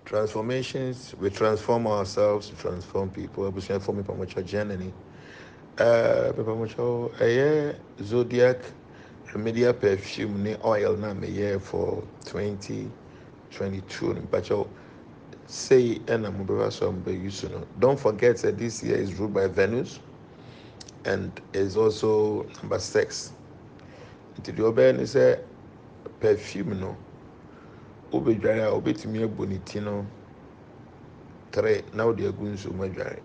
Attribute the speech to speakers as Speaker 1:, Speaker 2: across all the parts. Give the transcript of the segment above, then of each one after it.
Speaker 1: Transformations, we transform ourselves, we transform people. We transform people much journey. People much zodiac remedial perfume ni oil na me year for 2022. But say and I'm use don't forget that this year is ruled by Venus and is also number 6. Until the obey is a perfume no. Obedware a obetumi abu ne ti no 3 na odi agu nso madware.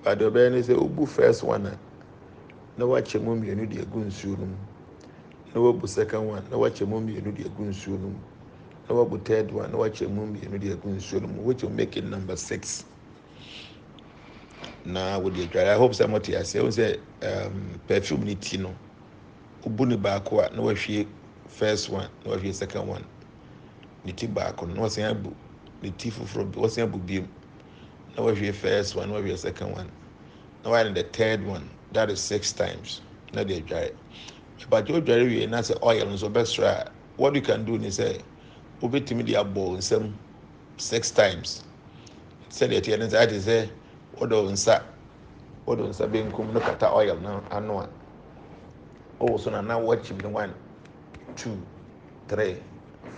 Speaker 1: But the obey is a ubu first one na wache mu mmienu de agu nsuo no mu. Na wabu second one na wache mu mmienu de agu nsuo no mu. Na wabu third one na wache mu mmienu de agu nsuo no mu, which will make it number 6. Na wo de adware. I hope somebody has say perfume ne ti no. Ubu ne baako a na wahwie first one na wahwie second one. Ne ti baako no wasan abu ne ti foforo bi wasan abu biem na wahwie first one na wahwie second one na wahwie the third one, that is 6 times na de adware. But you dware wie na say oil nso besra, what you can do is say obetimi de abɔ nsam 6 times. Say the tie that is say odo nsa benkum no kata oil na ano a so na watch him 1 2 3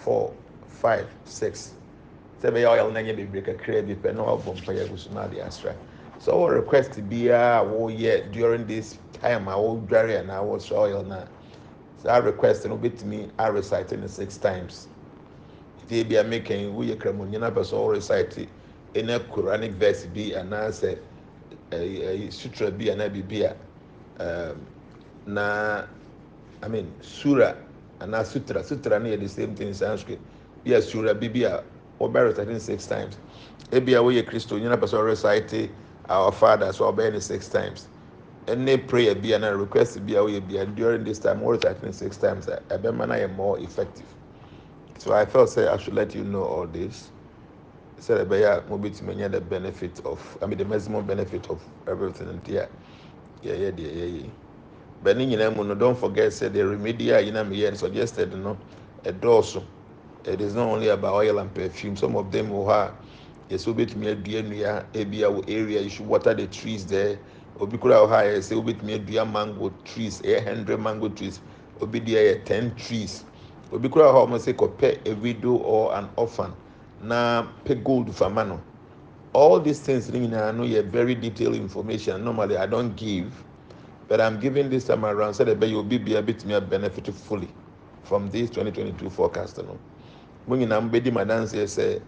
Speaker 1: 4 5 6 7 oil na nye be kakra bi pe na obom pa ya gusu na de astra. So our request be during this time I will dware and I was oil na. So I request no bit me I recite it 6 times. They be making we kramunyana person recite in a Quranic verse be and answer sutra be and bibia na I mean surah and sutra near the same thing in Sanskrit. Yes, surah bibia or reciting 6 times. Ebia we Christo nyana person recite our Father so obey 6 times. Any prayer be and request be away be during this time or reciting 6 times. I more effective. So I felt say I should let you know all this. Said maybe to many the benefit of the maximum benefit of everything and yeah. But don't forget say the remedial me suggested a dorsal. It is not only about oil and perfume. Some of them will have yes, bit me area you should water the trees there. Obikura high say bit me mango trees, 100 mango trees, obi there 10 trees. Obikura how must say compare a widow or an orphan. Na pay gold for mano. All these things I know you very detailed information. Normally I don't give, but I'm giving this time around so that you'll be a bit more benefit fully from this 2022 forecast. When I'm ready, my dance say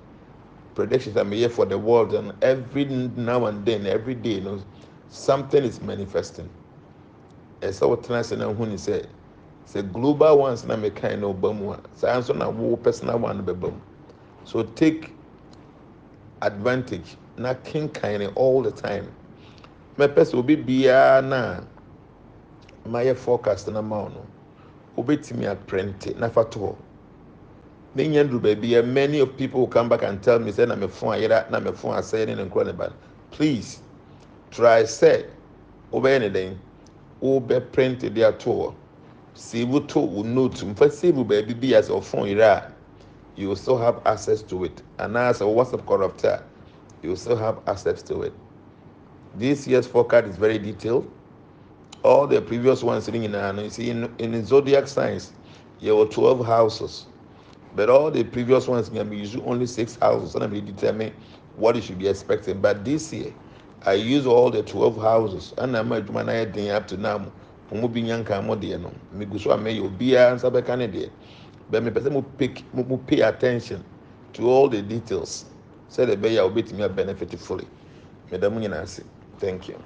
Speaker 1: predictions I'm here for the world, and every now and then, every day, something is manifesting. As I was saying, when he said, global ones na me kind of bum. So I'm so now personal one be bum. So take advantage. Na king kind all the time. My person will be na my forecast na mauno. Obetimi a print na fato. Baby, many of people will come back and tell me, say, I'm a phone, I'm a phone, I say, and please try, say, obey anything, obey print their tour. See, we will note, first, see, baby, be as a phone, you will still have access to it. And as a WhatsApp corrupter, you will still have access to it. This year's forecast is very detailed. All the previous ones sitting you see, in zodiac signs, there were 12 houses. But all the previous ones can be using only 6 houses, and I may determine what you should be expecting. But this year, I use all the 12 houses, and I'm up to now. Moving young Camodiano, Miguso, may you be a Sabacanade. But me person will pay attention to all the details. Say the Bay will be to me benefit fully. Madam Yanasi, thank you.